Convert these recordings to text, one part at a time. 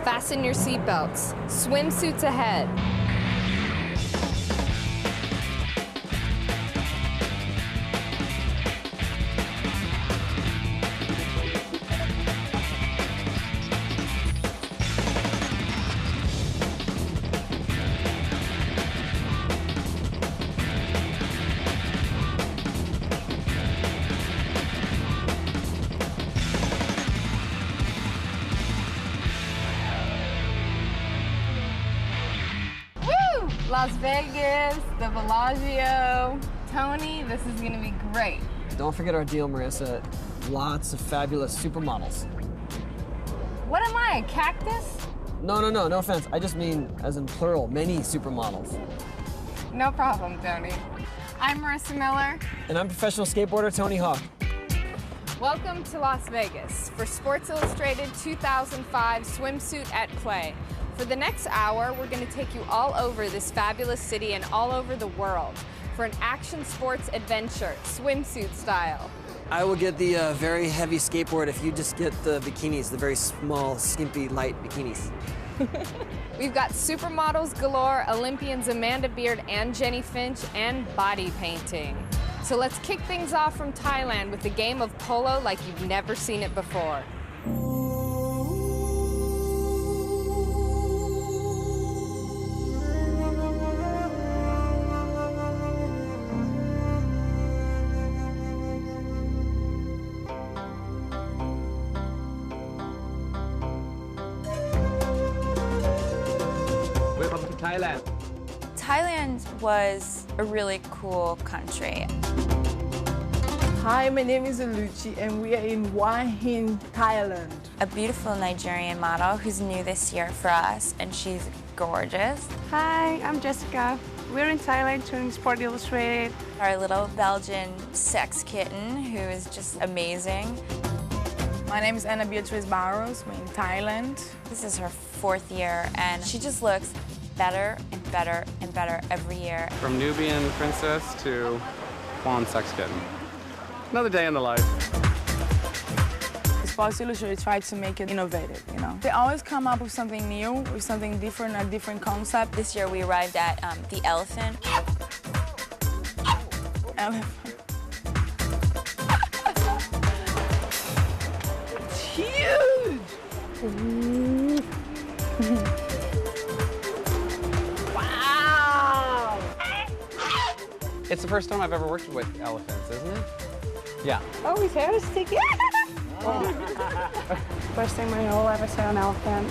Fasten your seatbelts. Swimsuits ahead. Las Vegas, the Bellagio. Tony, this is gonna be great. Don't forget our deal, Marissa. Lots of fabulous supermodels. What am I, a cactus? No offense. I just mean, as in plural, many supermodels. No problem, Tony. I'm Marissa Miller. And I'm professional skateboarder Tony Hawk. Welcome to Las Vegas for Sports Illustrated 2005 Swimsuit at Play. For the next hour, we're going to take you all over this fabulous city and all over the world for an action sports adventure, swimsuit style. I will get the very heavy skateboard if you just get the bikinis, the very small, skimpy, light bikinis. We've got supermodels galore, Olympians Amanda Beard and Jenny Finch, and body painting. So let's kick things off from Thailand with a game of polo like you've never seen it before. Welcome to Thailand. Thailand was a really cool country. Hi, my name is Aluchi, and we are in Hua Hin, Thailand. A beautiful Nigerian model who's new this year for us, and she's gorgeous. Hi, I'm Jessica. We're in Thailand doing Sport Illustrated. Our little Belgian sex kitten who is just amazing. My name is Anna Beatrice Barros. We're in Thailand. This is her 4th year, and she just looks better and better and better every year. From Nubian princess to fawn sex kitten. Another day in the life. Sports Illustrated tried to make it innovative, you know. They always come up with something new, with something different, a different concept. This year we arrived at the elephant. Elephant. It's huge! Wow! It's the first time I've ever worked with elephants, isn't it? Yeah. Oh, his hair is sticky. First time I will ever saw an elephant.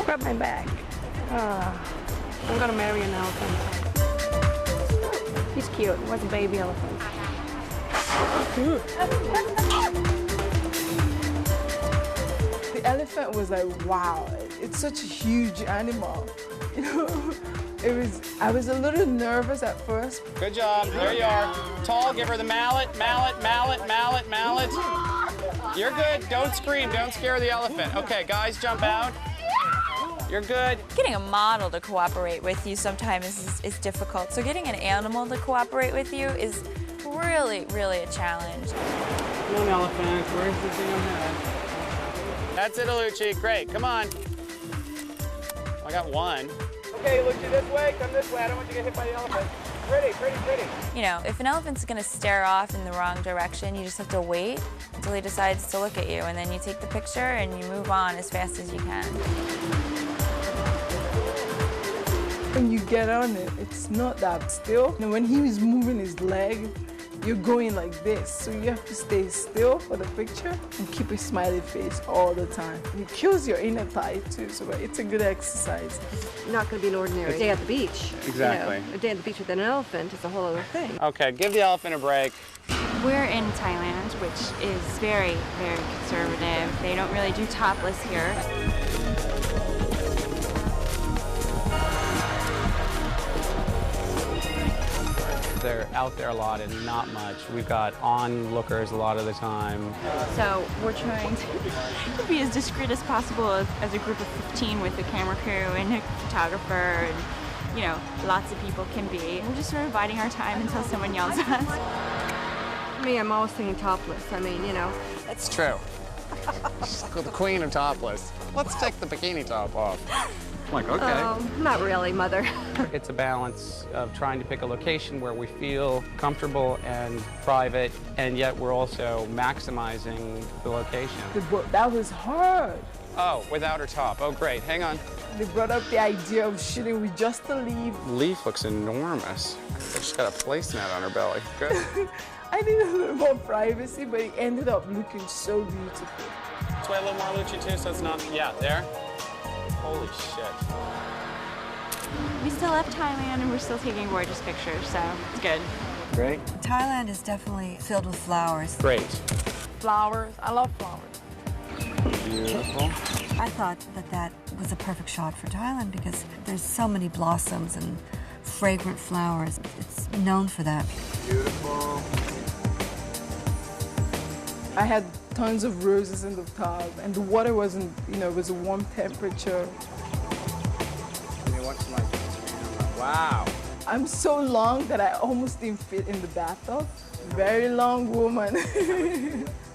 Grab my bag. I'm gonna marry an elephant. He's cute. What's a baby elephant? The elephant was like, wow, it's such a huge animal. You know, I was a little nervous at first. Good job. There you are. Tall, give her the mallet, mallet, mallet, mallet, mallet. You're good. Don't scream. Don't scare the elephant. Okay, guys, jump out. You're good. Getting a model to cooperate with you sometimes is difficult. So getting an animal to cooperate with you is really, really a challenge. Come on, elephant. Where's the damn head? That's it, Aluchi. Great. Come on. I got one. Okay, Aluchi, this way. Come this way. I don't want you to get hit by the elephant. Pretty, pretty, pretty. You know, if an elephant's going to stare off in the wrong direction, you just have to wait until he decides to look at you, and then you take the picture and you move on as fast as you can. When you get on it, it's not that still. And when he was moving his leg, you're going like this. So you have to stay still for the picture and keep a smiley face all the time. And it kills your inner thigh too, so it's a good exercise. It's not going to be an ordinary day at the beach. Exactly. You know, a day at the beach with an elephant is a whole other thing. Okay, give the elephant a break. We're in Thailand, which is very, very conservative. They don't really do topless here. They're out there a lot and not much. We've got onlookers a lot of the time. So we're trying to be as discreet as possible as a group of 15 with a camera crew and a photographer and, you know, lots of people can be. We're just sort of biding our time until someone yells at us. Me, I'm always thinking topless. I mean, you know. That's true. She's the queen of topless. Let's take the bikini top off. I'm like, okay. Not really, Mother. It's a balance of trying to pick a location where we feel comfortable and private, and yet we're also maximizing the location. That was hard. Oh, without her top. Oh, great. Hang on. They brought up the idea of shooting with just a leaf. Leaf looks enormous. She's got a placemat on her belly. Good. I needed a little more privacy, but it ended up looking so beautiful. Let's wait a little more, Lucci, too, so it's not... Yeah, there. Holy shit. We still left Thailand and we're still taking gorgeous pictures, so it's good. Great. Thailand is definitely filled with flowers. Great. Flowers. I love flowers. Beautiful. I thought that was a perfect shot for Thailand because there's so many blossoms and fragrant flowers. It's known for that. Beautiful. I had tons of roses in the tub, and the water wasn't, it was a warm temperature. Wow. I'm so long that I almost didn't fit in the bathtub. Very long woman.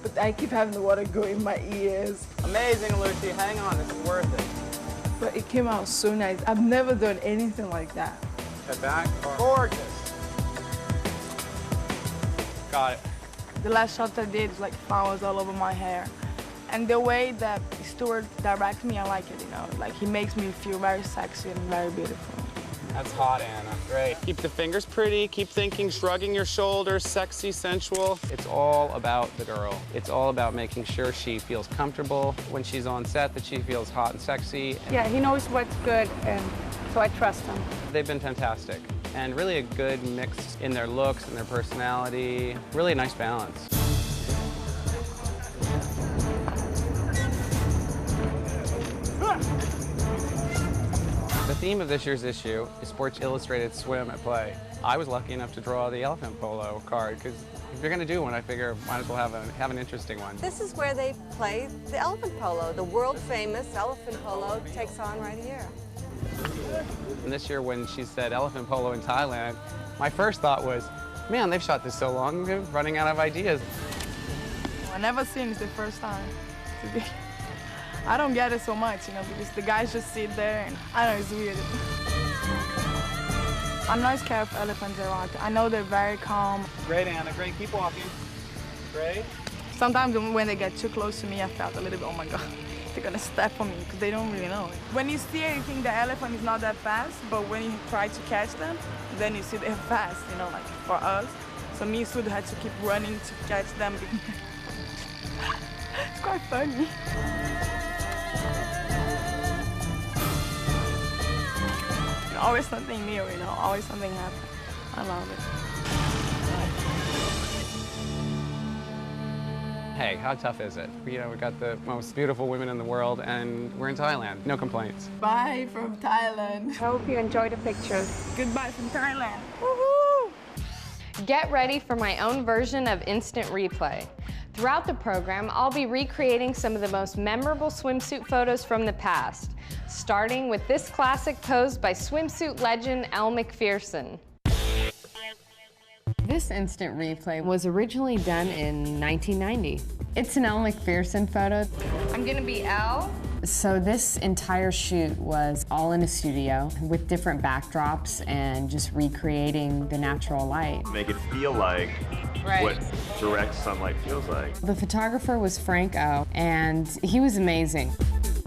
But I keep having the water go in my ears. Amazing, Lucy. Hang on, this is worth it. But it came out so nice. I've never done anything like that. Head back. Gorgeous. Got it. The last shot I did was like flowers all over my hair. And the way that Stuart directs me, I like it, Like he makes me feel very sexy and very beautiful. That's hot, Anna. Great. Keep the fingers pretty. Keep thinking, shrugging your shoulders, sexy, sensual. It's all about the girl. It's all about making sure she feels comfortable when she's on set, that she feels hot and sexy. Yeah, he knows what's good, and so I trust him. They've been fantastic, and really a good mix in their looks and their personality. Really a nice balance. The theme of this year's issue is Sports Illustrated Swim at Play. I was lucky enough to draw the elephant polo card because if you're going to do one, I figure might as well have an interesting one. This is where they play the elephant polo. The world-famous elephant polo takes on right here. And this year when she said elephant polo in Thailand, my first thought was, man, they've shot this so long, they're running out of ideas. I never seen this the first time. I don't get it so much, because the guys just sit there and I don't know, it's weird. I'm not scared of elephants around. I know they're very calm. Great, Anna, great. Keep walking. Great. Sometimes when they get too close to me, I felt a little bit, oh my God, they're gonna step on me because they don't really know it. When you steer, you think the elephant is not that fast, but when you try to catch them, then you see they're fast, like for us. So me and Sud had to keep running to catch them. It's quite funny. Always something new, always something happens. I love it. Hey, how tough is it? We've got the most beautiful women in the world and we're in Thailand. No complaints. Bye from Thailand. I hope you enjoy the pictures. Goodbye from Thailand. Woohoo! Get ready for my own version of Instant Replay. Throughout the program, I'll be recreating some of the most memorable swimsuit photos from the past, starting with this classic pose by swimsuit legend Elle Macpherson. This instant replay was originally done in 1990. It's an Elle Macpherson photo. I'm gonna be Elle. So this entire shoot was all in a studio with different backdrops and just recreating the natural light. Make it feel like what direct sunlight feels like. The photographer was Frank O, and he was amazing.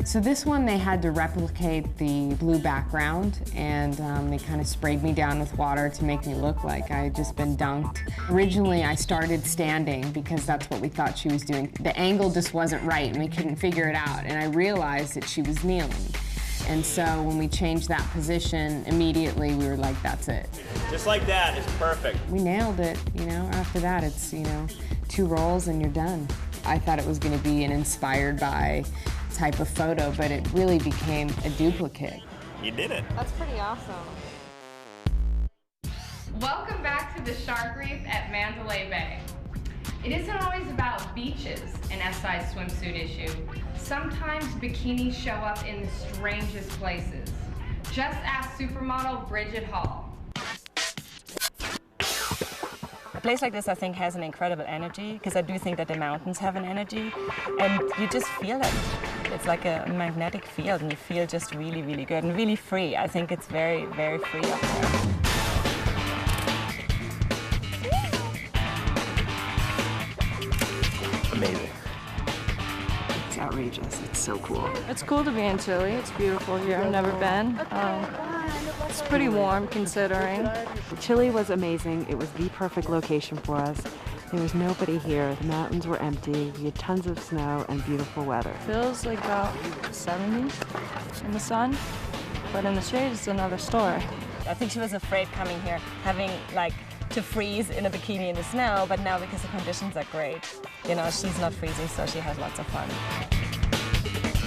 So this one, they had to replicate the blue background, and they kind of sprayed me down with water to make me look like I had just been dunked. Originally, I started standing because that's what we thought she was doing. The angle just wasn't right, and we couldn't figure it out, and I realized that she was kneeling. And so when we changed that position, immediately we were like, that's it. Just like that, it's perfect. We nailed it, After that, it's, 2 rolls and you're done. I thought it was going to be an inspired by type of photo, but it really became a duplicate. You did it. That's pretty awesome. Welcome back to the Shark Reef at Mandalay Bay. It isn't always about beaches in SI's swimsuit issue. Sometimes bikinis show up in the strangest places. Just ask supermodel Bridget Hall. place like this, I think, has an incredible energy, because I do think that the mountains have an energy, and you just feel it. It's like a magnetic field, and you feel just really, really good and really free. I think it's very, very free up there. Amazing. It's outrageous. It's so cool. It's cool to be in Chile. It's beautiful here. I've never been. It's pretty warm considering. Chile was amazing. It was the perfect location for us. There was nobody here. The mountains were empty. We had tons of snow and beautiful weather. Feels like about 70 in the sun, but in the shade it's another story. I think she was afraid coming here, having like to freeze in a bikini in the snow, but now because the conditions are great, you know, she's not freezing, so she has lots of fun.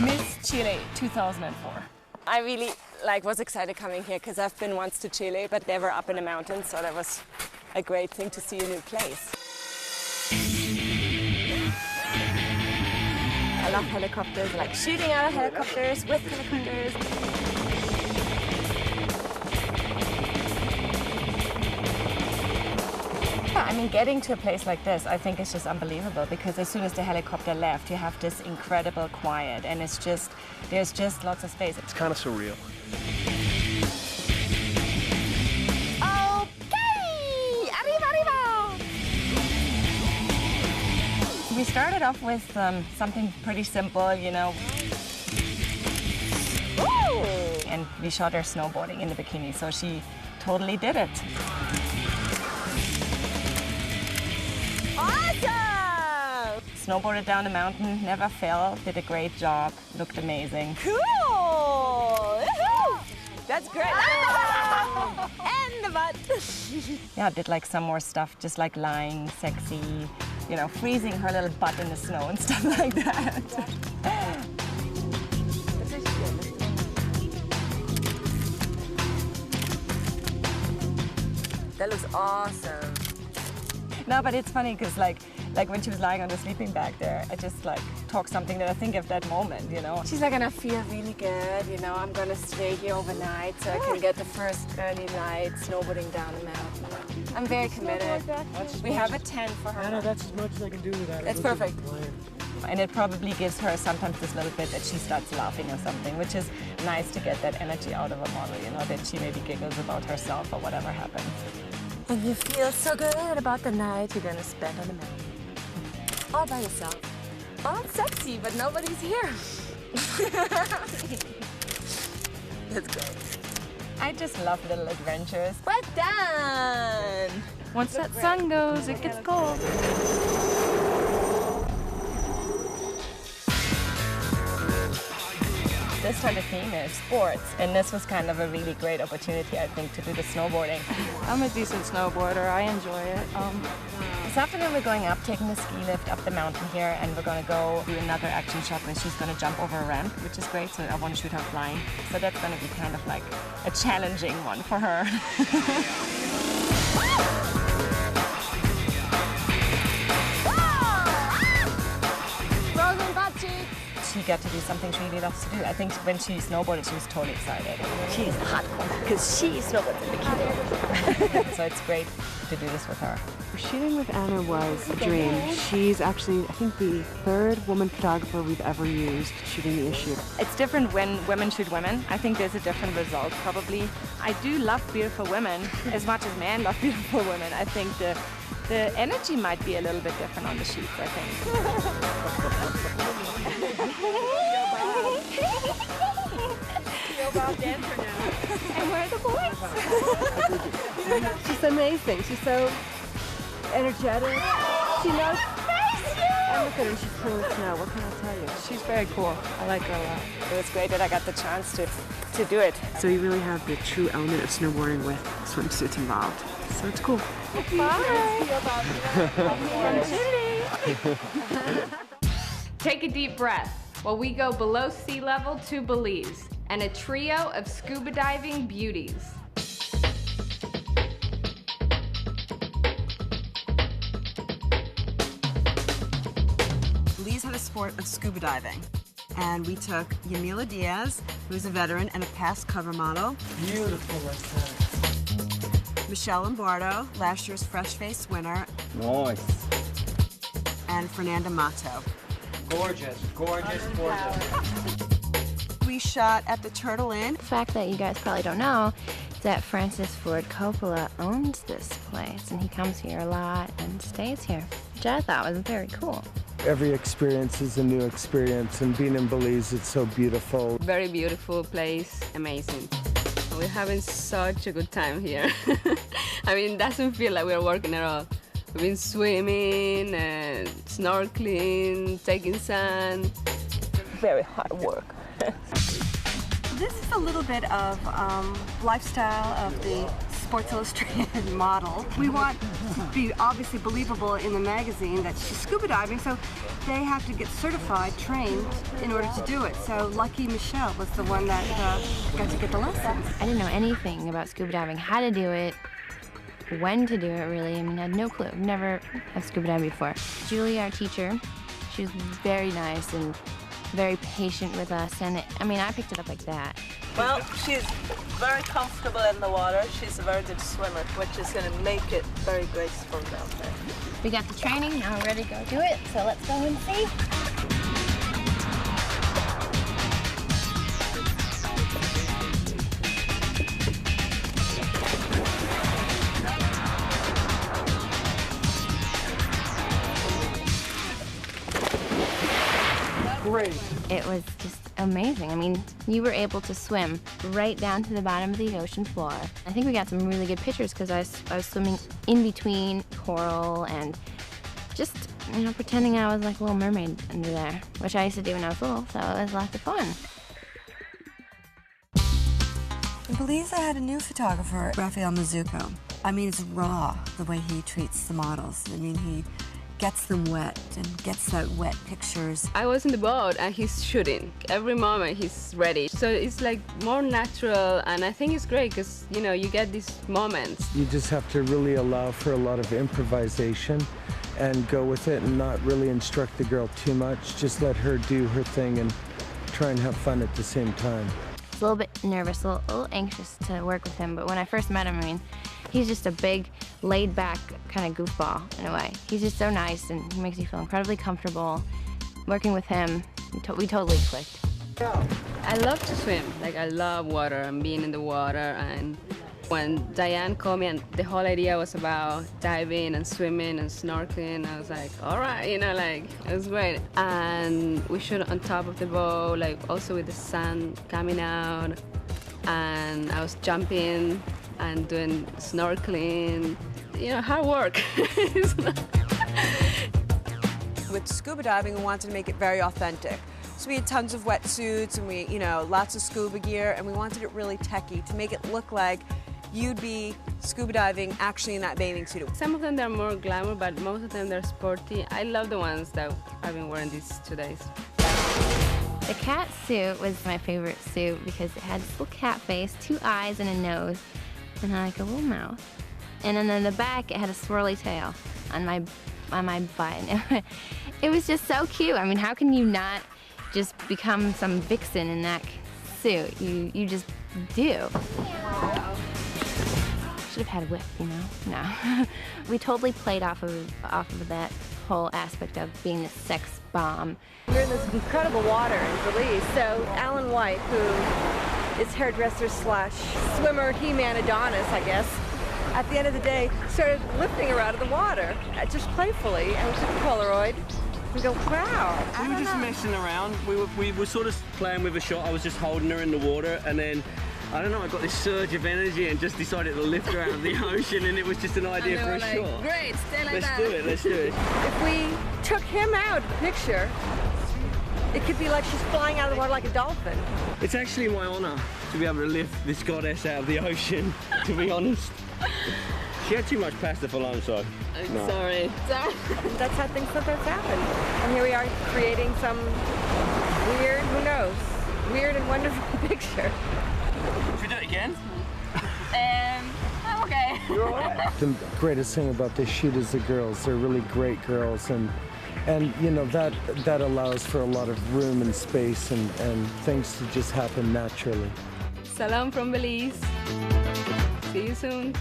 Miss Chile 2004. I really was excited coming here because I've been once to Chile, but never up in the mountains, so that was a great thing to see a new place. I love helicopters, like shooting out of helicopters, with helicopters. I mean, getting to a place like this, I think is just unbelievable, because as soon as the helicopter left, you have this incredible quiet, and it's just, there's just lots of space. It's kind of surreal. Okay! Arriba, arriba! We started off with something pretty simple, you know. Woo! And we shot her snowboarding in the bikini, so she totally did it. Awesome! Snowboarded down the mountain, never fell, did a great job, looked amazing. Cool! That's great! And the butt! Yeah, did like some more stuff, just like lying, sexy, you know, freezing her little butt in the snow and stuff like that. That looks awesome. No, but it's funny because like when she was lying on the sleeping bag there, I just like talked something that I think of that moment, you know. She's like, gonna feel really good, you know, I'm gonna stay here overnight so I can get the first early night snowboarding down the mountain. I'm very committed. We have a tent for her. No, that's as much as I can do with that. It's perfect. And it probably gives her sometimes this little bit that she starts laughing or something, which is nice to get that energy out of a model, you know, that she maybe giggles about herself or whatever happens. And you feel so good about the night you're gonna spend on the mountain. All by yourself. All sexy, but nobody's here. That's great. I just love little adventures. We're done! Once that sun goes, it gets cold. This time the theme is sports, and this was kind of a really great opportunity, I think, to do the snowboarding. I'm a decent snowboarder. I enjoy it. This afternoon we're going up, taking the ski lift up the mountain here, and we're going to go do another action shot where she's going to jump over a ramp, which is great, so I want to shoot her flying. So that's going to be kind of like a challenging one for her. Frozen butt cheek! She got to do something she really loves to do. I think when she snowboarded, she was totally excited. She's hardcore because she snowboards in bikini. So it's great to do this with her. Shooting with Anna was a dream. She's actually, I think, the third woman photographer we've ever used shooting the issue. It's different when women shoot women. I think there's a different result, probably. I do love beautiful women as much as men love beautiful women. I think the energy might be a little bit different on the shoots, I think. Dancer now. And where are the boys? She's amazing. She's so energetic. She knows. And look at her, she's cool as snow. What can I tell you? She's very cool. I like her a lot. It was great that I got the chance to do it. So you really have the true element of snowboarding with swimsuits involved. So it's cool. Bye. Take a deep breath while we go below sea level to Belize and a trio of scuba diving beauties. Belize had a sport of scuba diving. And we took Yamila Diaz, who's a veteran and a past cover model. Beautiful right there. Michelle Lombardo, last year's Fresh Face winner. Nice. And Fernanda Mato. Gorgeous, gorgeous, gorgeous. We shot at the Turtle Inn. The fact that you guys probably don't know is that Francis Ford Coppola owns this place, and he comes here a lot and stays here, which I thought was very cool. Every experience is a new experience, and being in Belize, it's so beautiful. Very beautiful place, amazing. We're having such a good time here. I mean, it doesn't feel like we're working at all. We've been swimming and snorkeling, taking sun. Very hard work. This is a little bit of lifestyle of the Sports Illustrated model. We want to be obviously believable in the magazine that she's scuba diving, so they have to get certified, trained in order to do it. So lucky Michelle was the one that got to get the lessons. I didn't know anything about scuba diving, how to do it, when to do it really. I mean, I had no clue. Never have scuba dived before. Julie, our teacher, she was very nice and very patient with us, and I mean, I picked it up like that. Well, she's very comfortable in the water. She's a very good swimmer, which is going to make it very graceful down there. We got the training, now we're ready to go do it, so let's go and see. Great. It was just amazing. I mean, you were able to swim right down to the bottom of the ocean floor. I think we got some really good pictures because I was swimming in between coral and just, you know, pretending I was like a little mermaid under there, which I used to do when I was little, so it was lots of fun. In Belize, I had a new photographer, Rafael Mizuko. I mean, it's raw, the way he treats the models. I mean, he gets them wet and gets that wet pictures. I was in the boat and he's shooting. Every moment he's ready. So it's like more natural, and I think it's great because, you know, you get these moments. You just have to really allow for a lot of improvisation and go with it and not really instruct the girl too much. Just let her do her thing and try and have fun at the same time. I was a little bit nervous, a little anxious to work with him, but when I first met him, I mean, he's just a big, laid-back kind of goofball in a way. He's just so nice, and he makes you feel incredibly comfortable. Working with him, we totally clicked. I love to swim. Like, I love water and being in the water. And when Diane called me and the whole idea was about diving and swimming and snorkeling, I was like, all right, you know, like, it was great. And we shot on top of the boat, like, also with the sun coming out. And I was jumping and doing snorkeling, you know, hard work. With scuba diving, we wanted to make it very authentic. So we had tons of wetsuits and we, you know, lots of scuba gear, and we wanted it really techy to make it look like you'd be scuba diving actually in that bathing suit. Some of them they're more glamour, but most of them they're sporty. I love the ones that I've been wearing these 2 days. The cat suit was my favorite suit because it had this little cat face, 2 eyes and a nose, and like a little mouth. And then in the back, it had a swirly tail on my butt. It was just so cute. I mean, how can you not just become some vixen in that suit? You just do. Should have had a whip, you know? No. We totally played off of that whole aspect of being a sex bomb. We're in this incredible water in Belize, so Alan White, who is hairdresser slash swimmer, He-Man Adonis, I guess, at the end of the day, started lifting her out of the water, just playfully, and we took a Polaroid. We go, wow. We were just messing around. We were sort of playing with a shot. I was just holding her in the water, and then, I don't know, I got this surge of energy and just decided to lift her out of the ocean, and it was just an idea for a shot. Great, stay like that. Let's do it. If we took him out of the picture, it could be like she's flying out of the water like a dolphin. It's actually my honor to be able to lift this goddess out of the ocean, to be honest. She had too much pasta for lunch, so. I'm sorry. That's how things sometimes happen. And here we are creating some weird, who knows, weird and wonderful picture. Should we do it again? Okay. The greatest thing about this shoot is the girls. They're really great girls, and you know, that allows for a lot of room and space and things to just happen naturally. Salam from Belize. See you soon.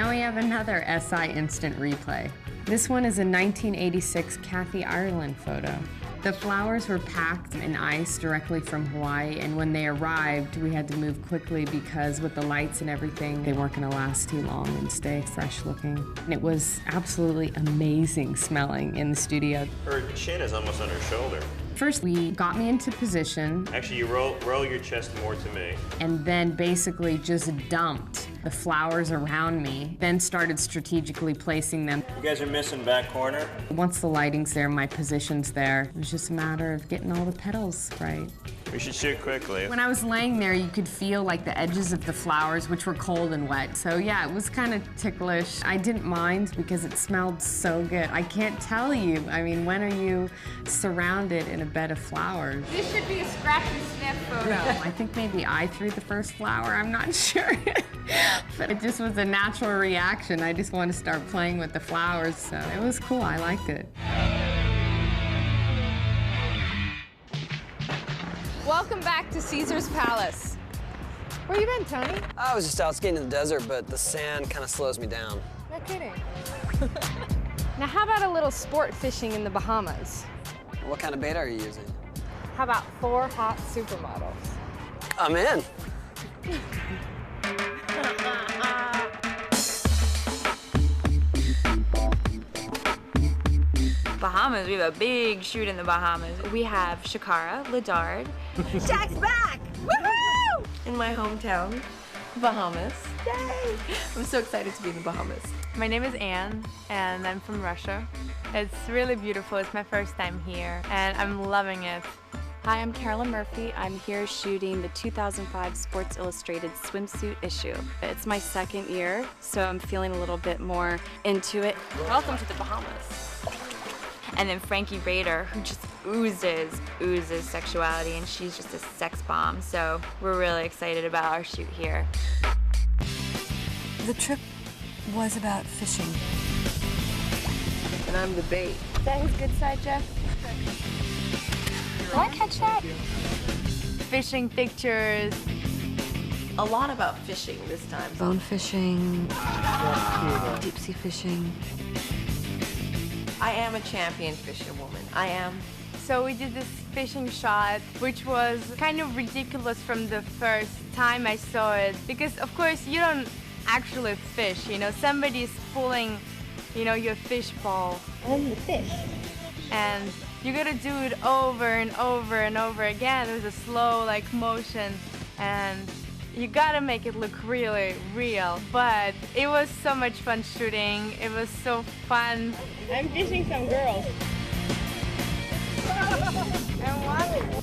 Now we have another SI Instant Replay. This one is a 1986 Kathy Ireland photo. The flowers were packed in ice directly from Hawaii, and when they arrived, we had to move quickly because with the lights and everything, they weren't gonna last too long and stay fresh looking. And it was absolutely amazing smelling in the studio. Her chin is almost on her shoulder. First, we got me into position. Actually, you roll your chest more to me. And then basically just dumped the flowers around me, then started strategically placing them. You guys are missing back corner. Once the lighting's there, my position's there, it was just a matter of getting all the petals right. We should shoot quickly. When I was laying there, you could feel like the edges of the flowers, which were cold and wet. So yeah, it was kind of ticklish. I didn't mind because it smelled so good. I can't tell you. I mean, when are you surrounded in a bed of flowers? This should be a scratch and sniff photo. I think maybe I threw the first flower, I'm not sure. But it just was a natural reaction. I just wanted to start playing with the flowers, so it was cool, I liked it. Welcome back to Caesar's Palace. Where you been, Tony? I was just out skating in the desert, but the sand kind of slows me down. No kidding. Now, how about a little sport fishing in the Bahamas? What kind of bait are you using? How about 4 hot supermodels? I'm in. Bahamas, we have a big shoot in the Bahamas. We have Shakara, Ladard. Jack's back! Woohoo! In my hometown, Bahamas. Yay! I'm so excited to be in the Bahamas. My name is Anne, and I'm from Russia. It's really beautiful. It's my first time here, and I'm loving it. Hi, I'm Carolyn Murphy. I'm here shooting the 2005 Sports Illustrated swimsuit issue. It's my second year, so I'm feeling a little bit more into it. Welcome to the Bahamas. And then Frankie Rader, who just oozes sexuality, and she's just a sex bomb. So we're really excited about our shoot here. The trip was about fishing. And I'm the bait. Is that his good side, Jeff? Did I catch that? Fishing pictures. A lot about fishing this time. Bone fishing, deep sea fishing. I am a champion fisherwoman. I am. So we did this fishing shot, which was kind of ridiculous from the first time I saw it. Because, of course, you don't actually fish, you know. Somebody's pulling, you know, your fish ball. And the fish. And you gotta do it over and over and over again with a slow, like, motion. And you gotta make it look really real. But it was so much fun shooting. It was so fun. I'm fishing some girls.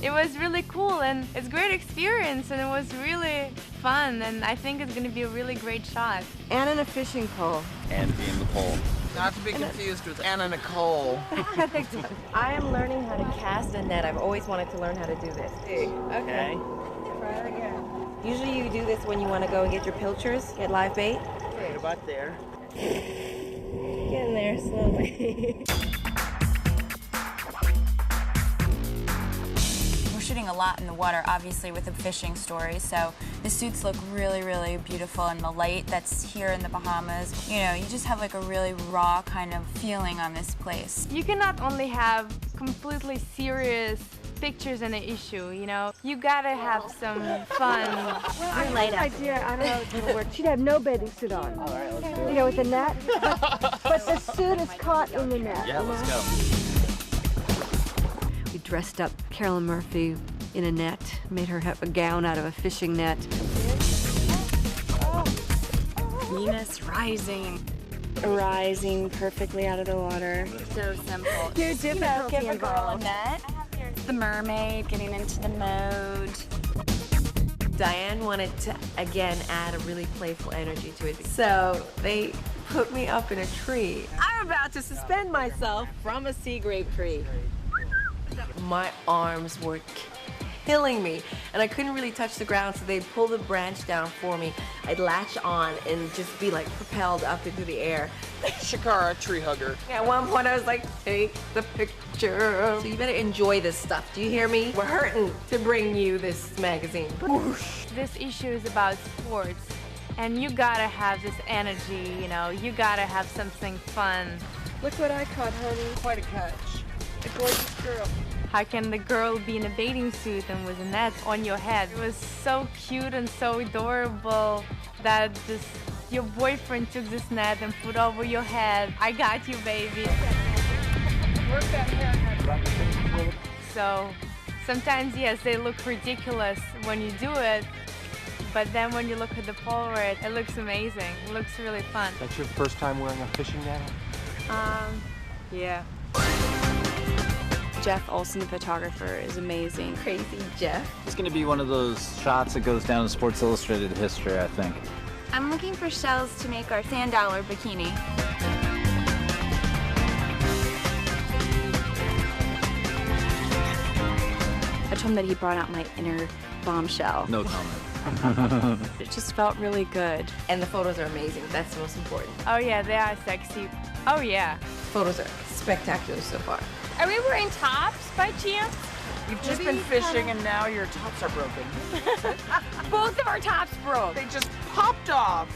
It was really cool, and it's a great experience, and it was really fun, and I think it's gonna be a really great shot. And in a fishing pole. And being the pole. Not to be confused with Anna Nicole. I am learning how to cast a net. I've always wanted to learn how to do this. Okay. Try it again. Usually you do this when you want to go and get your pilchers, get live bait. Right about there. Get in there slowly. We're shooting a lot in the water, obviously, with a fishing story, so the suits look really, really beautiful, and the light that's here in the Bahamas, you know, you just have like a really raw kind of feeling on this place. You cannot only have completely serious pictures in the issue, you know? You gotta have some fun. Well, I have an idea. I don't know how it's gonna work. She'd have no bathing suit on. All right, let's do it. You know, with the net, but the suit is caught in the net. Yeah, let's go. We dressed up Carolyn Murphy in a net, made her have a gown out of a fishing net. Venus rising perfectly out of the water. So simple. Huge difficulty Give a girl a involved. net. The mermaid getting into the mode. Diane wanted to, again, add a really playful energy to it. So they put me up in a tree. I'm about to suspend myself from a sea grape tree. My arms were killing me, and I couldn't really touch the ground, so they'd pull the branch down for me. I'd latch on and just be like propelled up into the air. Shakara, tree hugger. At one point I was like, take the picture. So you better enjoy this stuff. Do you hear me? We're hurting to bring you this magazine. This issue is about sports, And you gotta have this energy, you know, you gotta have something fun. Look what I caught, honey. Quite a catch. A gorgeous girl. How can the girl be in a bathing suit and with a net on your head? It was so cute and so adorable that just your boyfriend took this net and put over your head. I got you, baby. Work that hair. So sometimes, yes, they look ridiculous when you do it, but then when you look at the Polaroid, it looks amazing. It looks really fun. That's your first time wearing a fishing net? Yeah. Jeff Olson, the photographer, is amazing. Crazy Jeff. It's going to be one of those shots that goes down in Sports Illustrated history, I think. I'm looking for shells to make our sand dollar bikini. I told him that he brought out my inner bombshell. No comment. It just felt really good. And the photos are amazing. That's the most important. Oh yeah, they are sexy. Oh yeah. Photos are spectacular so far. Are we wearing tops by chance? You've just been fishing and now your tops are broken. Both of our tops broke. They just popped off.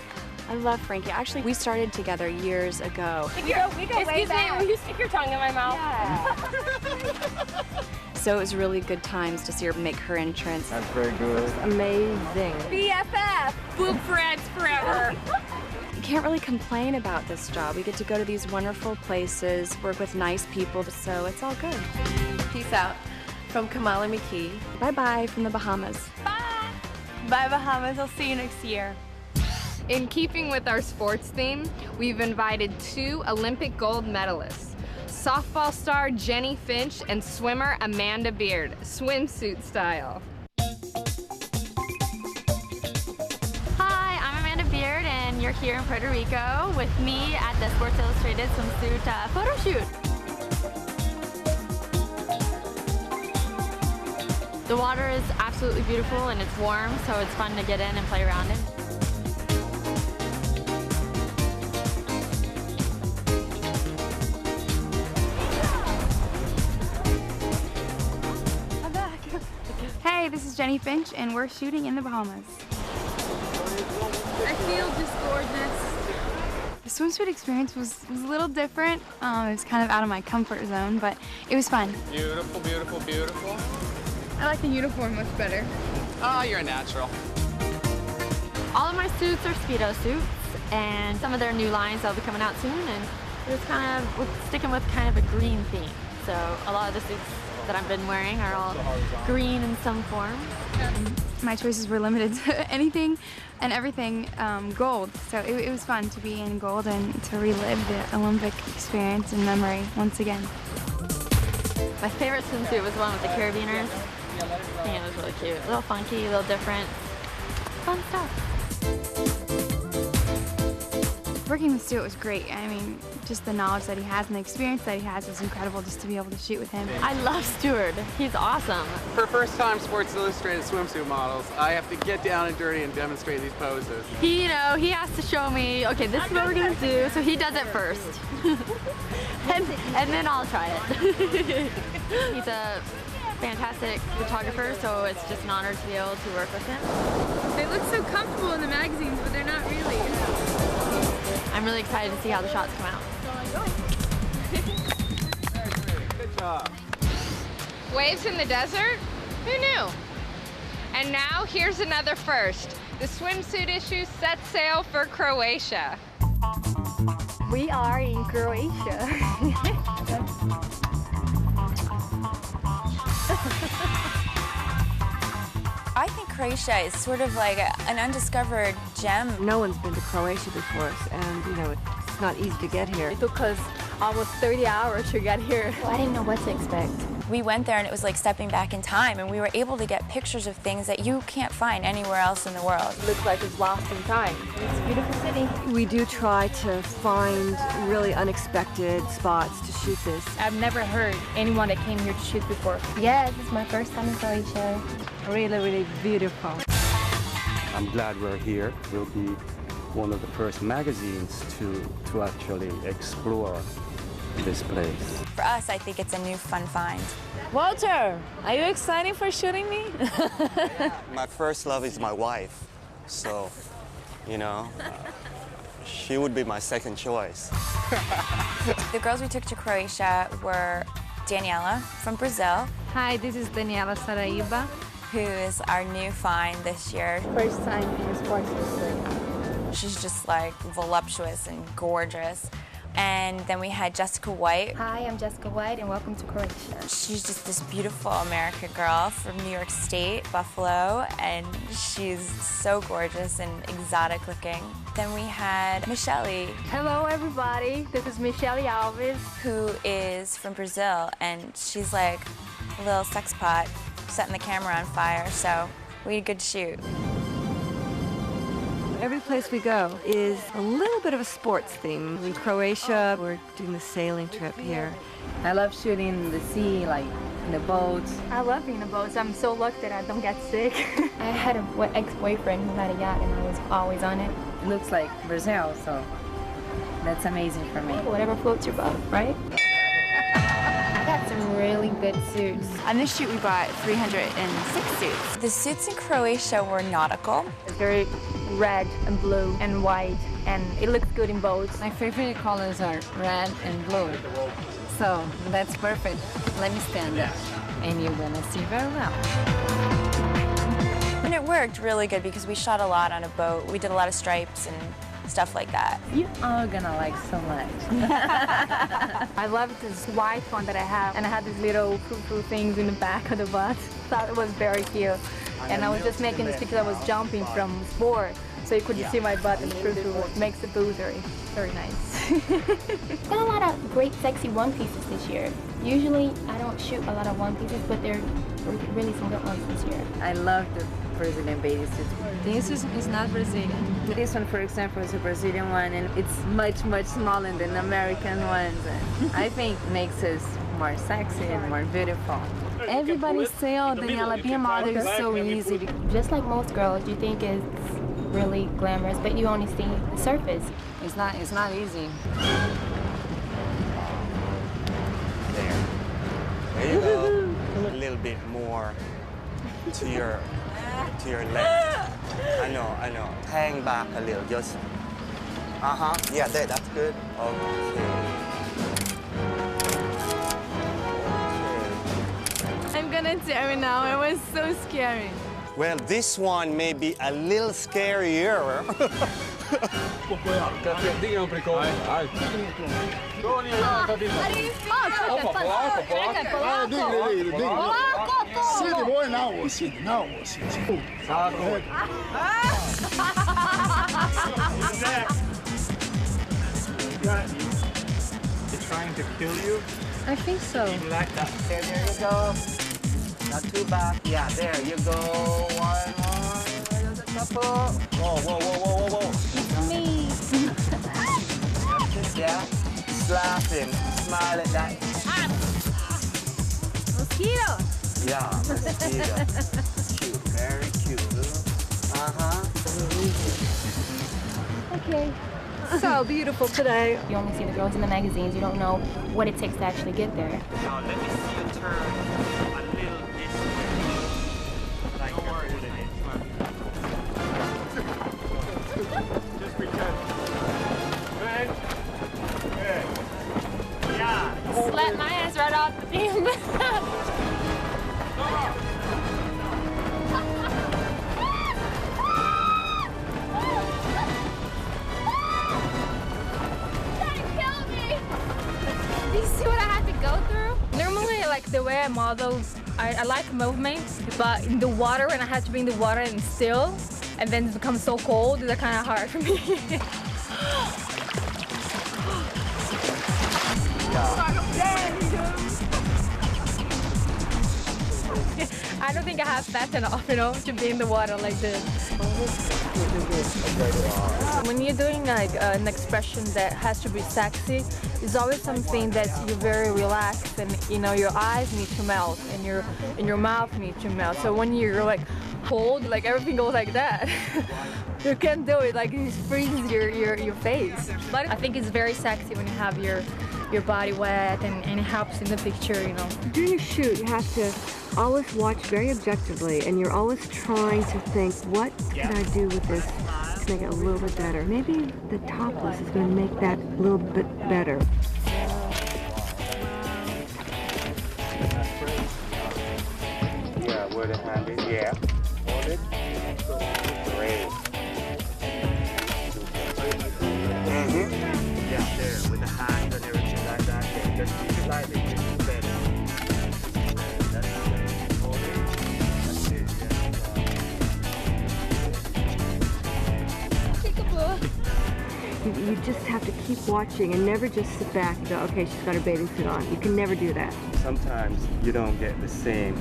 I love Frankie. Actually, we started together years ago. We go way back. Will you stick your tongue in my mouth? Yeah. So it was really good times to see her make her entrance. That's very good. Amazing. BFF. Boob friends forever. You can't really complain about this job. We get to go to these wonderful places, work with nice people, so it's all good. Peace out from Kamala McKee. Bye-bye from the Bahamas. Bye. Bye, Bahamas. I'll see you next year. In keeping with our sports theme, we've invited 2 Olympic gold medalists, softball star Jenny Finch and swimmer Amanda Beard, swimsuit style. Hi, I'm Amanda Beard, and you're here in Puerto Rico with me at the Sports Illustrated swimsuit photo shoot. The water is absolutely beautiful and it's warm, so it's fun to get in and play around in. Hey, this is Jenny Finch, and we're shooting in the Bahamas. I feel just gorgeous. The swimsuit experience was a little different. It was kind of out of my comfort zone, but it was fun. Beautiful, beautiful, beautiful. I like the uniform much better. Ah, you're a natural. All of my suits are Speedo suits, and some of their new lines that'll be coming out soon, and we're just kind of sticking with kind of a green theme. So a lot of the suits that I've been wearing are all green in some form. My choices were limited to anything and everything gold, so it was fun to be in gold and to relive the Olympic experience and memory once again. My favorite swimsuit was the one with the carabiners. I think it was really cute. A little funky, a little different. Fun stuff. Working with Stuart was great. I mean, just the knowledge that he has and the experience that he has was incredible just to be able to shoot with him. I love Stuart. He's awesome. For first-time Sports Illustrated swimsuit models, I have to get down and dirty and demonstrate these poses. He, he has to show me, okay, this is what we're gonna do, so he does it first. and then I'll try it. He's a fantastic photographer, so it's just an honor to be able to work with him. They look so comfortable in the magazines, but they're not really. I'm really excited to see how the shots come out. Good job. Waves in the desert? Who knew? And now here's another first. The swimsuit issue sets sail for Croatia. We are in Croatia. I think Croatia is sort of like an undiscovered gem. No one's been to Croatia before, and you know, it's not easy to get here. It took us almost 30 hours to get here. I didn't know what to expect. We went there and it was like stepping back in time, and we were able to get pictures of things that you can't find anywhere else in the world. It looks like it's lost in time. It's a beautiful city. We do try to find really unexpected spots to shoot this. I've never heard anyone that came here to shoot before. Yes, it's my first time in Croatia. Really, really beautiful. I'm glad we're here. We'll be one of the first magazines to actually explore this place. For us, I think it's a new fun find. Walter, are you excited for shooting me? My first love is my wife, so you know. She would be my second choice. The girls we took to Croatia were Daniela from Brazil. Hi, this is Daniela Saraiva, who is our new find this year. First time in Sports Illustrated. She's just like voluptuous and gorgeous. And then we had Jessica White. Hi, I'm Jessica White, and welcome to Croatia. She's just this beautiful American girl from New York State, Buffalo, and she's so gorgeous and exotic looking. Then we had Michelle. Hello, everybody. This is Michelle Alves, who is from Brazil, and she's like a little sex pot, setting the camera on fire, so we had a good shoot. Every place we go is a little bit of a sports theme. In Croatia, we're doing the sailing trip here. I love shooting in the sea, like in the boats. I love being in boats. I'm so lucky that I don't get sick. I had an ex-boyfriend who had a yacht, and I was always on it. It looks like Brazil, so that's amazing for me. Whatever floats your boat, right? I got some really good suits. On this shoot, we bought 306 suits. The suits in Croatia were nautical. It's very red and blue and white, and it looks good in boats. My favorite colors are red and blue. So that's perfect. Let me stand up, and you're gonna see very well. And it worked really good because we shot a lot on a boat. We did a lot of stripes and stuff like that. You are gonna like so much. I love this white one that I have, and I had these little frou-frou things in the back of the bus. Thought it was very cute. And I was just making this because I was jumping from sport, so you couldn't see my butt and the frou-frou makes the booth very nice. Got a lot of great sexy one pieces this year. Usually I don't shoot a lot of one pieces, but there are really some good ones this year. I love the Brazilian bathing suit. This is not Brazilian. This one, for example, is a Brazilian one, and it's much smaller than American ones. And I think makes us more sexy and more beautiful. Everybody say, oh, Daniela, being a model is so easy. Just like most girls, you think it's really glamorous, but you only see the surface. It's not easy. There you go. A little bit more to your left. I know. Hang back a little, just. Yeah, that's good. Okay. I'm gonna tell you now, it was so scary. Well, this one may be a little scarier. It's trying to kill you? I think so. Like that. Okay, there you go. Not too bad. Yeah, there you go. One more. Couple. Whoa. It's me. Yeah. Laughing. Smile at that. Mosquito. Yeah, mosquito. Cute. Very cute. Okay. So beautiful today. You only see the girls in the magazines. You don't know what it takes to actually get there. Now let me see you turn a little this way. Like don't worry. Just pretend. Good. Yeah. Slap my ass right off the beam. Do you see what I had to go through? Normally, like the way I model, I like movement, but in the water, when I had to be in the water and still, and then it becomes so cold, it's kind of hard for me. I don't think I have fat enough, to be in the water like this. When you're doing like an expression that has to be sexy, it's always something that you're very relaxed, and your eyes need to melt and your mouth needs to melt. So when you're like cold, like everything goes like that. You can't do it, like it freezes your face. But I think it's very sexy when you have your body wet, and it helps in the picture, During a shoot, you have to always watch very objectively, and you're always trying to think, what can I do with this Let's make it a little bit better. Maybe the topless is going to make that a little bit better. Yeah, where the hand is, yeah. Hold it. Great. Yeah, there, with the hand and everything like that. Yeah, just keep it lightly, it's better. That's it. Hold it. That's it, You just have to keep watching and never just sit back and go, okay, she's got her bathing suit on. You can never do that. Sometimes you don't get the same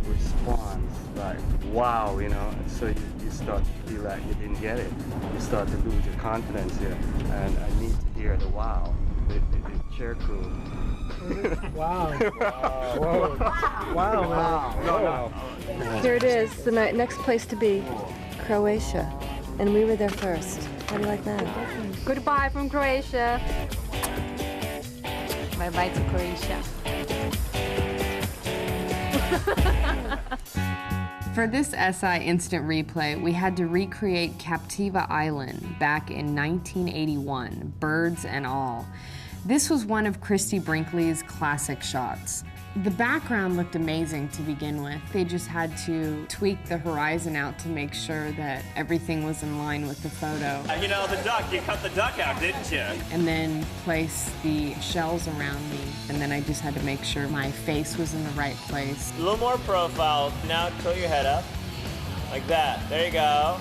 response, like, wow, you know, so you start to feel like you didn't get it. You start to lose your confidence here, and I need to hear the wow, the chair crew. Wow. Wow. Wow, man. No. Here it is, the next place to be, Croatia. And we were there first. How do you like that? Goodbye from Croatia. Bye-bye to Croatia. For this SI Instant Replay, we had to recreate Captiva Island back in 1981, birds and all. This was one of Christy Brinkley's classic shots. The background looked amazing to begin with. They just had to tweak the horizon out to make sure that everything was in line with the photo. You know, the duck, you cut the duck out, didn't you? And then place the shells around me. And then I just had to make sure my face was in the right place. A little more profile. Now tilt your head up. Like that. There you go.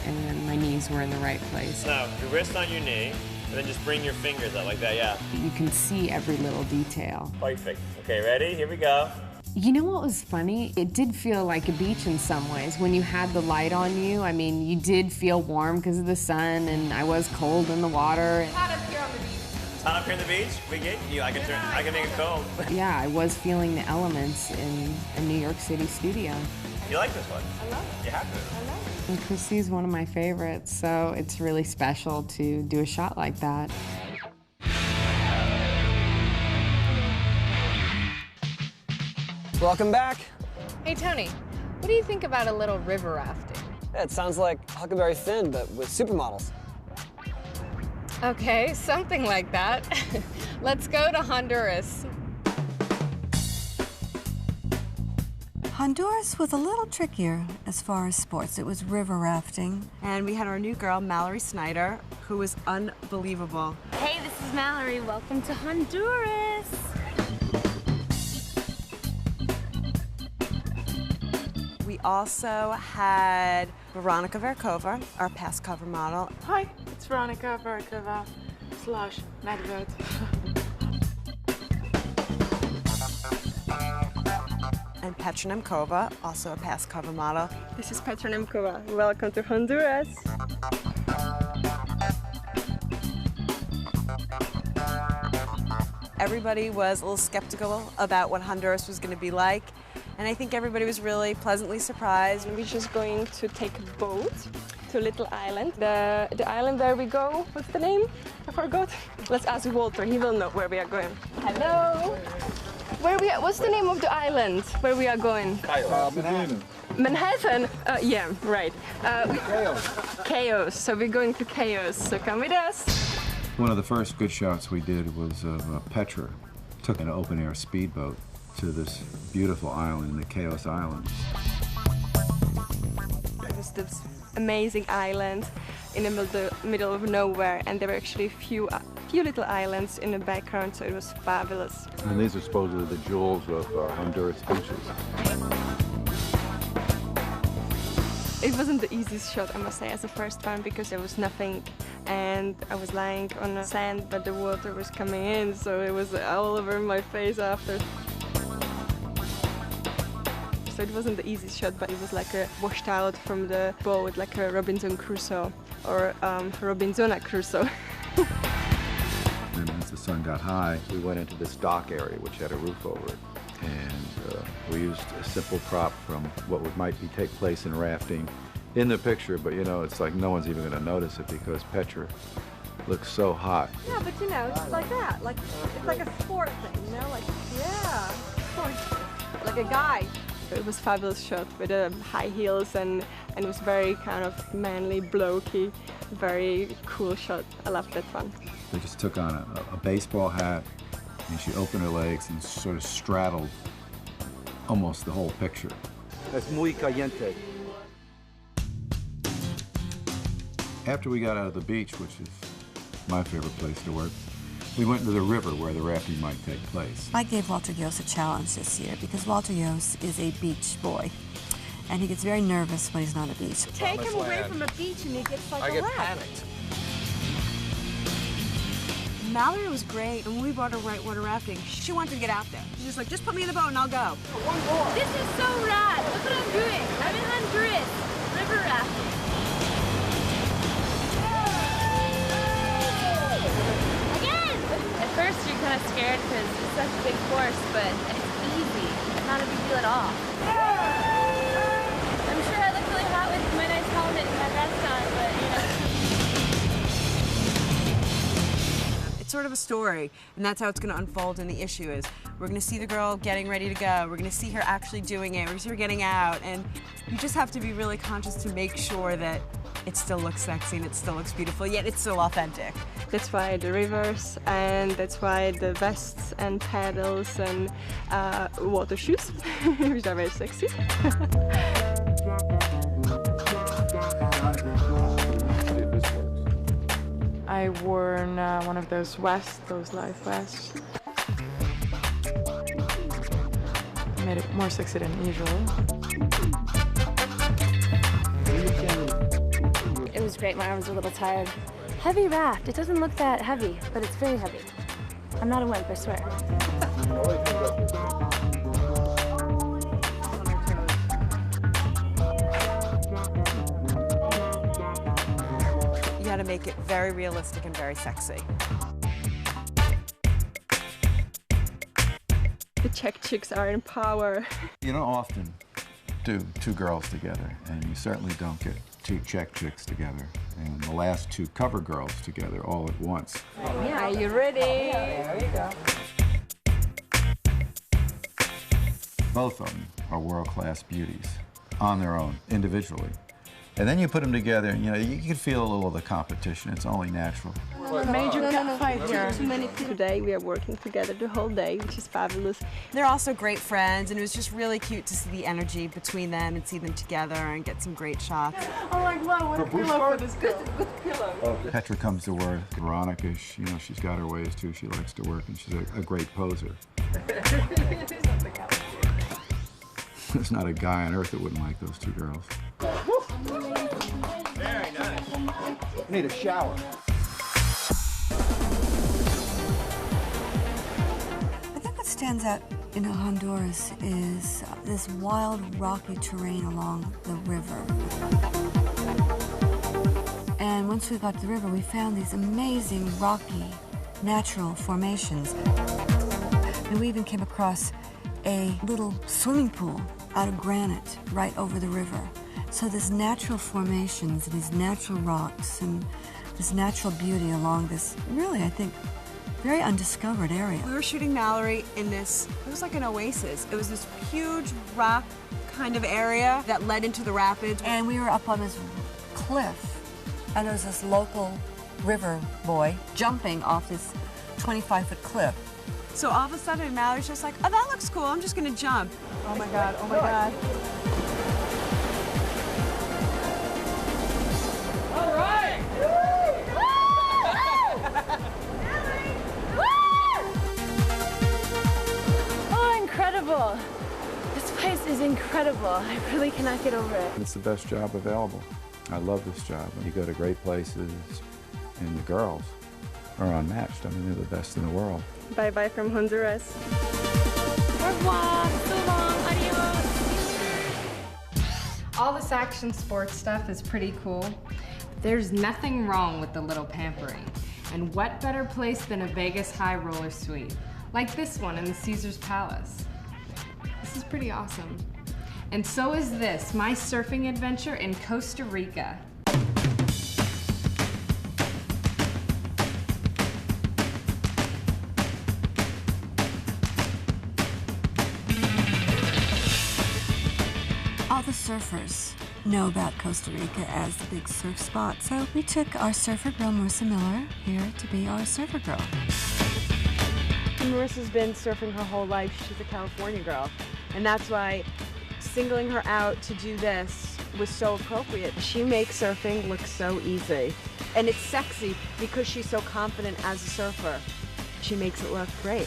And then my knees were in the right place. Now, your wrist on your knee, and then just bring your fingers up like that, yeah. You can see every little detail. Perfect. Okay, ready? Here we go. You know what was funny? It did feel like a beach in some ways. When you had the light on you, I mean, you did feel warm because of the sun, and I was cold in the water. Hot up here on the beach. It's hot up here on the beach? We get you. I can make it cold. Yeah, I was feeling the elements in a New York City studio. You like this one? I love it. You have to. I love it. And Christy's one of my favorites, so it's really special to do a shot like that. Welcome back. Hey, Tony, what do you think about a little river rafting? Yeah, it sounds like Huckleberry Finn, but with supermodels. Okay, something like that. Let's go to Honduras. Honduras was a little trickier as far as sports. It was river rafting. And we had our new girl, Mallory Snyder, who was unbelievable. Hey, this is Mallory. Welcome to Honduras. We also had Veronica Verkova, our past cover model. Hi, it's Veronica Verkova / Nadvert. And Petra Nemkova, also a past cover model. This is Petra Nemkova. Welcome to Honduras. Everybody was a little skeptical about what Honduras was going to be like, and I think everybody was really pleasantly surprised. We're just going to take a boat to a little island. The island where we go, what's the name? I forgot. Let's ask Walter, he will know where we are going. Hello. What's the name of the island where we are going? Manhattan. Manhattan? Yeah, right. Chaos. So we're going to Chaos. So come with us. One of the first good shots we did was of Petra. Took an open-air speedboat to this beautiful island, the Chaos Islands. It was this amazing island in the middle of nowhere, and there were actually a few little islands in the background, so it was fabulous. And these are supposedly the jewels of Honduras beaches. It wasn't the easiest shot, I must say, as the first one, because there was nothing, and I was lying on the sand, but the water was coming in, so it was all over my face after. So it wasn't the easiest shot, but it was like a washed out from the boat, like a Robinson Crusoe, or Robinsona Crusoe. And as the sun got high, we went into this dock area, which had a roof over it. And we used a simple prop from what might take place in rafting in the picture, but you know, it's like no one's even going to notice it because Petra looks so hot. Yeah, but you know, it's like that. Like, it's like a sport thing, you know? Like, yeah, sport. Like a guy It was a fabulous shot with high heels and it was very kind of manly, blokey, very cool shot. I loved that one. They just took on a baseball hat and she opened her legs and sort of straddled almost the whole picture. Es muy caliente. After we got out of the beach, which is my favorite place to work, we went to the river where the rafting might take place. I gave Walter Yost a challenge this year because Walter Yost is a beach boy. And he gets very nervous when he's not at the beach. Take him away from a beach and he gets like a wreck. panicked. Mallory was great, and when we brought her whitewater rafting, she wanted to get out there. She's just like, just put me in the boat and I'll go. This is so rad. Look what I'm doing. I'm in Honduras, river rafting. Again! At first you're kind of scared because it's such a big force, but it's easy. It's not a big deal at all. I'm sure I look really hot with my nice helmet and my vest on, but you know. It's sort of a story, and that's how it's going to unfold in the issue is we're going to see the girl getting ready to go, we're going to see her actually doing it, we're going to see her getting out, and you just have to be really conscious to make sure that it still looks sexy and it still looks beautiful, yet it's still authentic. That's why the rivers, and that's why the vests and paddles and water shoes, which are very sexy. I wore one of those vests, those life vests. Made it more sexy than usual. It was great. My arms were a little tired. Heavy raft. It doesn't look that heavy, but it's very heavy. I'm not a wimp, I swear. You got to make it very realistic and very sexy. The Czech chicks are in power. You don't often do two girls together, and you certainly don't get two Czech chicks together, and the last two cover girls together all at once. Yeah, are you ready? There you go. Both of them are world-class beauties on their own, individually. And then you put them together, and you can feel a little of the competition. It's only natural. Major cat fight here. Today we are working together the whole day, which is fabulous. They're also great friends, and it was just really cute to see the energy between them and see them together and get some great shots. I'm like, wow, what a pillow for this girl. Petra comes to work. Veronica, she's got her ways too. She likes to work, and she's a great poser. There's not a guy on earth that wouldn't like those two girls. Very nice. I need a shower. I think what stands out in Honduras is this wild, rocky terrain along the river. And once we got to the river, we found these amazing, rocky, natural formations. And we even came across a little swimming pool out of granite right over the river. So there's natural formations, and these natural rocks, and this natural beauty along this, really, I think, very undiscovered area. We were shooting Mallory in this, it was like an oasis. It was this huge rock kind of area that led into the rapids. And we were up on this cliff, and there was this local river boy jumping off this 25-foot cliff. So all of a sudden, Mallory's just like, oh, that looks cool, I'm just gonna jump. Oh my God, oh my God. All right! Oh, incredible. This place is incredible. I really cannot get over it. It's the best job available. I love this job. You go to great places, and the girls are unmatched. I mean, they're the best in the world. Bye-bye from Honduras. Au revoir. So long. Adios. All this action sports stuff is pretty cool. There's nothing wrong with a little pampering. And what better place than a Vegas high roller suite? Like this one in the Caesars Palace. This is pretty awesome. And so is this, my surfing adventure in Costa Rica. All the surfers know about Costa Rica as the big surf spot, so we took our surfer girl, Marissa Miller, here to be our surfer girl. Marissa's been surfing her whole life. She's a California girl, and that's why singling her out to do this was so appropriate. She makes surfing look so easy, and it's sexy because she's so confident as a surfer. She makes it look great.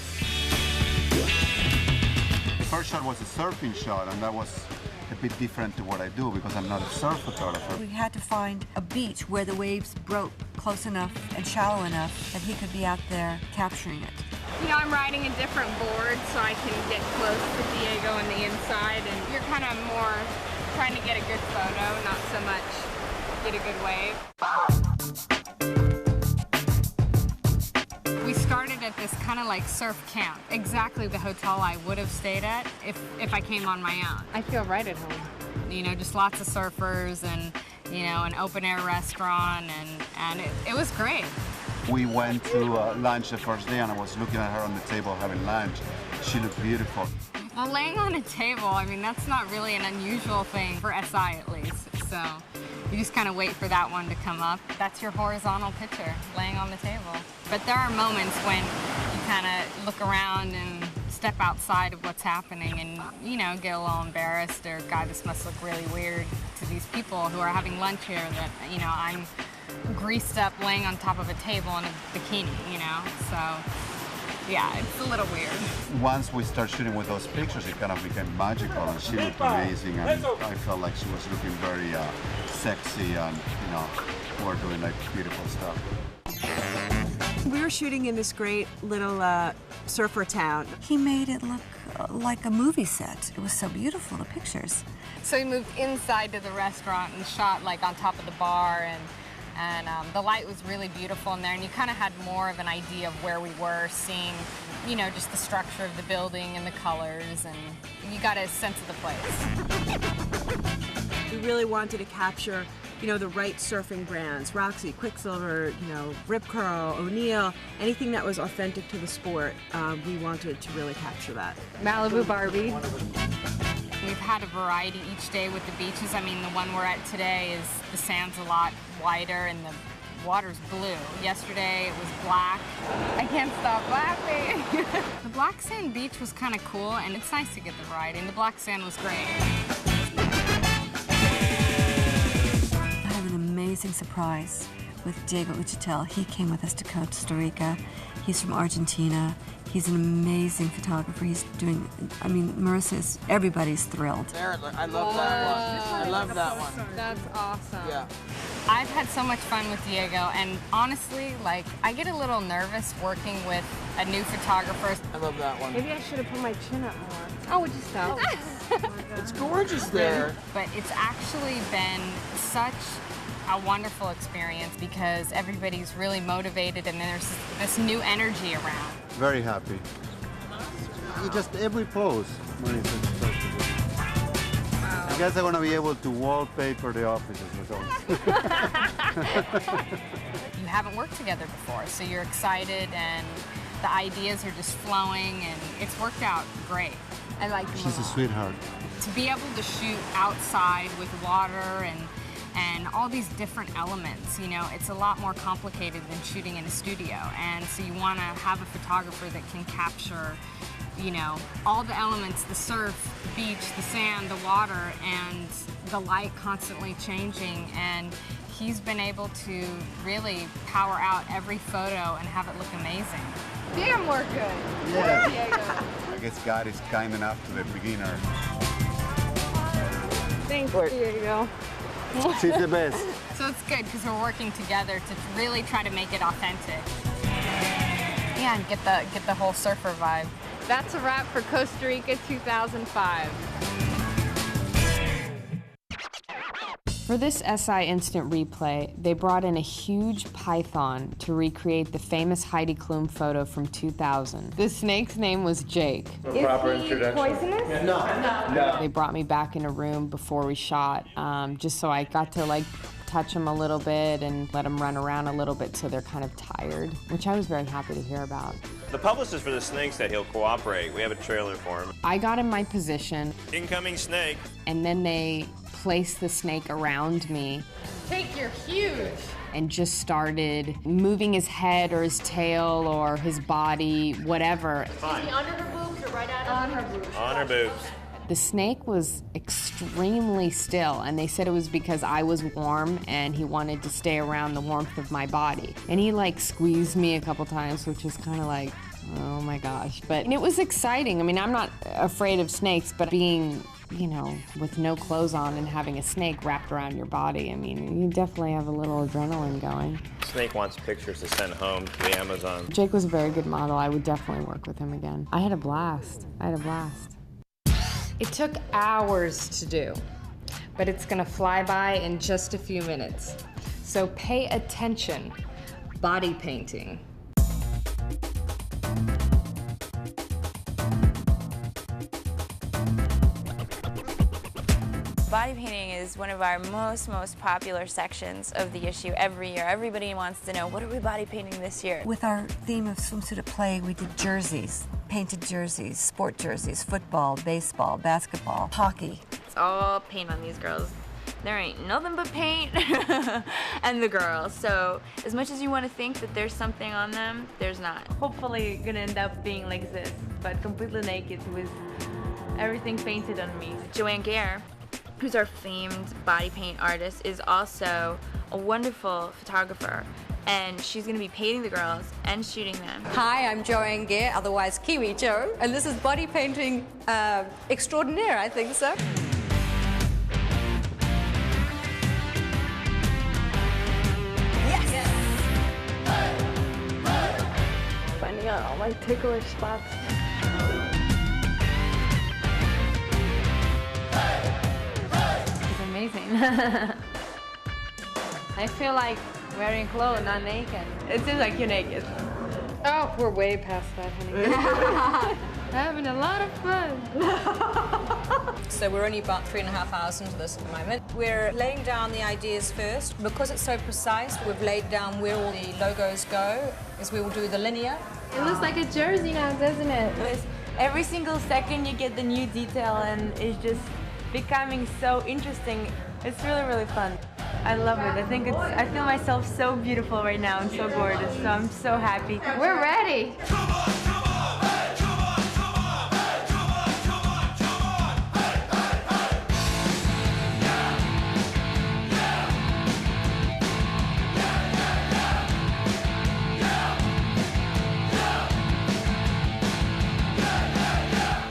The first shot was a surfing shot, and that was a bit different to what I do because I'm not a surf photographer. We had to find a beach where the waves broke close enough and shallow enough that he could be out there capturing it. You know, I'm riding a different board so I can get close to Diego on the inside, and you're kind of more trying to get a good photo, not so much get a good wave. We started at this kind of like surf camp, exactly the hotel I would have stayed at if I came on my own. I feel right at home. You know, just lots of surfers and, you know, an open air restaurant, and it was great. We went to lunch the first day, and I was looking at her on the table having lunch. She looked beautiful. Well, laying on a table, I mean, that's not really an unusual thing for SI at least. So you just kind of wait for that one to come up. That's your horizontal picture, laying on the table. But there are moments when you kind of look around and step outside of what's happening and, you know, get a little embarrassed or, God, this must look really weird to these people who are having lunch here that, you know, I'm greased up laying on top of a table in a bikini, you know? So, yeah, it's a little weird. Once we start shooting with those pictures, it kind of became magical, and she looked amazing, and I felt like she was looking very sexy, and, you know, we're doing like beautiful stuff. We were shooting in this great little surfer town. He made it look like a movie set. It was so beautiful, the pictures. So we moved inside to the restaurant and shot like on top of the bar, and the light was really beautiful in there, and you kind of had more of an idea of where we were, seeing, you know, just the structure of the building and the colors, and you got a sense of the place. We really wanted to capture, you know, the right surfing brands, Roxy, Quicksilver, you know, Rip Curl, O'Neill, anything that was authentic to the sport. We wanted to really capture that. Malibu Barbie. We've had a variety each day with the beaches. I mean, the one we're at today is the sand's a lot wider and the water's blue. Yesterday it was black. I can't stop laughing. The black sand beach was kind of cool, and it's nice to get the variety, and the black sand was great. I have an amazing surprise with Diego Uchitel. He came with us to Costa Rica. He's from Argentina. He's an amazing photographer. He's doing, I mean, Marissa's, everybody's thrilled. There, I love that one. I love that one. That's awesome. Yeah. I've had so much fun with Diego, and honestly, like, I get a little nervous working with a new photographer. I love that one. Maybe I should have put my chin up more. Oh, would you stop? It's gorgeous there. But it's actually been such a wonderful experience because everybody's really motivated, and there's this new energy around. Very happy. You just every pose, Marissa. I guess I'm going to be able to wallpaper the offices with those. You haven't worked together before, so you're excited, and the ideas are just flowing, and it's worked out great. I like them. She's a sweetheart. To be able to shoot outside with water and all these different elements, you know, it's a lot more complicated than shooting in a studio. And so you want to have a photographer that can capture, you know, all the elements, the surf, the beach, the sand, the water, and the light constantly changing. And he's been able to really power out every photo and have it look amazing. Damn, we're good. Yeah. Diego. I guess God is kind enough to the beginner. Thanks, Diego. She's the best. So it's good because we're working together to really try to make it authentic. Yeah, and get the whole surfer vibe. That's a wrap for Costa Rica 2005. For this SI Instant Replay, they brought in a huge python to recreate the famous Heidi Klum photo from 2000. The snake's name was Jake. Is he poisonous? No. They brought me back in a room before we shot, just so I got to touch them a little bit and let them run around a little bit so they're kind of tired, which I was very happy to hear about. The publicist for the snake said he'll cooperate. We have a trailer for him. I got in my position. Incoming snake. And then they placed the snake around me. Jake, you're huge. And just started moving his head or his tail or his body, whatever. Is he under her boobs or right out on her boobs? On her boobs. The snake was extremely still, and they said it was because I was warm and he wanted to stay around the warmth of my body. And he like squeezed me a couple times, which was kind of like, oh my gosh. But it was exciting. I mean, I'm not afraid of snakes, but being, you know, with no clothes on and having a snake wrapped around your body, I mean, you definitely have a little adrenaline going. Snake wants pictures to send home to the Amazon. Jake was a very good model. I would definitely work with him again. I had a blast. It took hours to do, but it's gonna fly by in just a few minutes. So pay attention. Body painting. Body painting is one of our most popular sections of the issue every year. Everybody wants to know, what are we body painting this year? With our theme of Swimsuit at Play, we did jerseys, painted jerseys, sport jerseys, football, baseball, basketball, hockey. It's all paint on these girls. There ain't nothing but paint and the girls. So as much as you want to think that there's something on them, there's not. Hopefully gonna end up being like this, but completely naked with everything painted on me. Joanne Gare, who's our famed body paint artist, is also a wonderful photographer. And she's going to be painting the girls and shooting them. Hi, I'm Joanne Gare, otherwise Kiwi Joe, and this is body painting extraordinaire, I think so. Yes! Finding out all my ticklish spots. Amazing. I feel like wearing clothes, not naked. It seems like you're naked. Oh, we're way past that, honey. Having a lot of fun. So we're only about 3.5 hours into this at the moment. We're laying down the ideas first. Because it's so precise, we've laid down where all the logos go, as we will do the linear. It looks like a jersey now, doesn't it? Every single second you get the new detail and it's just becoming so interesting. It's really fun. I love it. I feel myself so beautiful right now and so gorgeous. So I'm so happy. We're ready.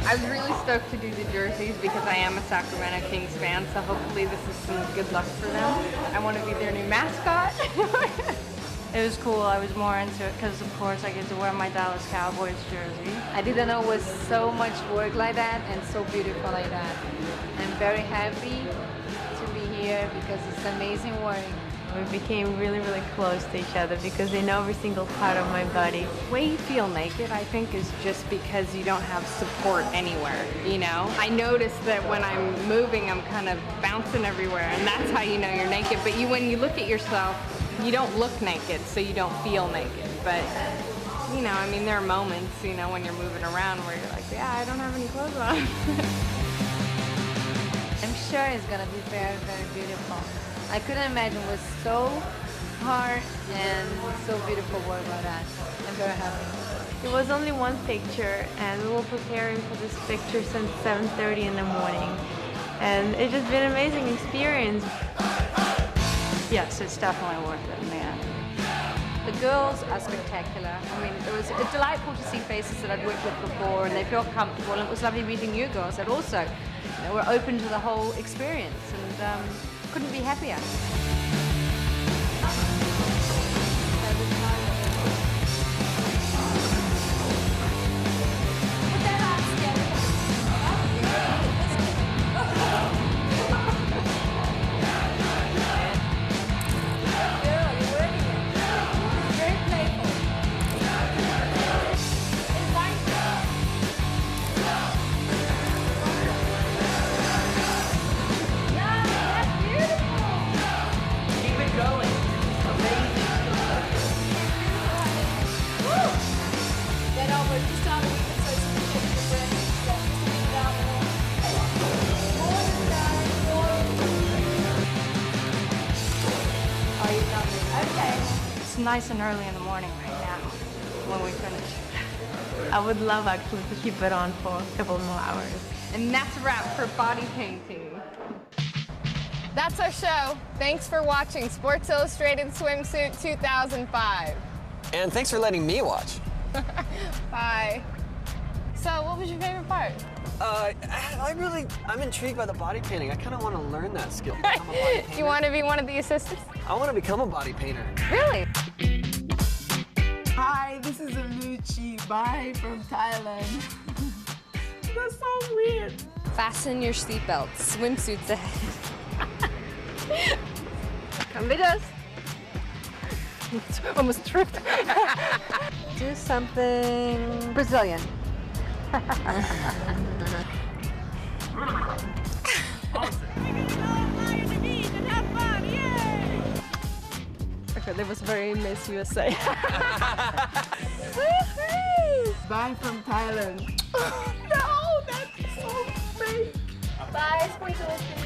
I was really stoked to do the jerseys because I am a Sacramento Kings fan, so hopefully this is some good luck for them. I want to be their new mascot. It was cool. I was more into it because, of course, I get to wear my Dallas Cowboys jersey. I didn't know it was so much work like that and so beautiful like that. I'm very happy to be here because it's amazing work. We became really close to each other because they know every single part of my body. The way you feel naked, I think, is just because you don't have support anywhere, you know? I notice that when I'm moving, I'm kind of bouncing everywhere, and that's how you know you're naked. But when you look at yourself, you don't look naked, so you don't feel naked. But, you know, I mean, there are moments, you know, when you're moving around where you're like, yeah, I don't have any clothes on. I'm sure it's gonna be very beautiful. I couldn't imagine it was so hard and so beautiful work like that. I'm very happy. It was only one picture, and we were preparing for this picture since 7:30 in the morning. And it's just been an amazing experience. Yes, it's definitely worth it, man. The girls are spectacular. I mean, it was delightful to see faces that I'd worked with before, and they felt comfortable, and it was lovely meeting you girls that also were open to the whole experience, and couldn't be happier. nice and early in the morning right now when we finish. I would love actually to keep it on for a couple more hours. And that's a wrap for body painting. That's our show. Thanks for watching Sports Illustrated Swimsuit 2005. And thanks for letting me watch. Bye. So, what was your favorite part? I'm intrigued by the body painting. I kind of want to learn that skill. Become a body painter. You want to be one of the assistants? I want to become a body painter. Really? Hi, this is Aluchi. Bye from Thailand. That's so weird. Fasten your seatbelts. Swimsuits ahead. Come with us. Almost tripped. Do something Brazilian. Okay, that was very Miss USA. Bye from Thailand. No, that's so fake. Bye, Sports Illustrated.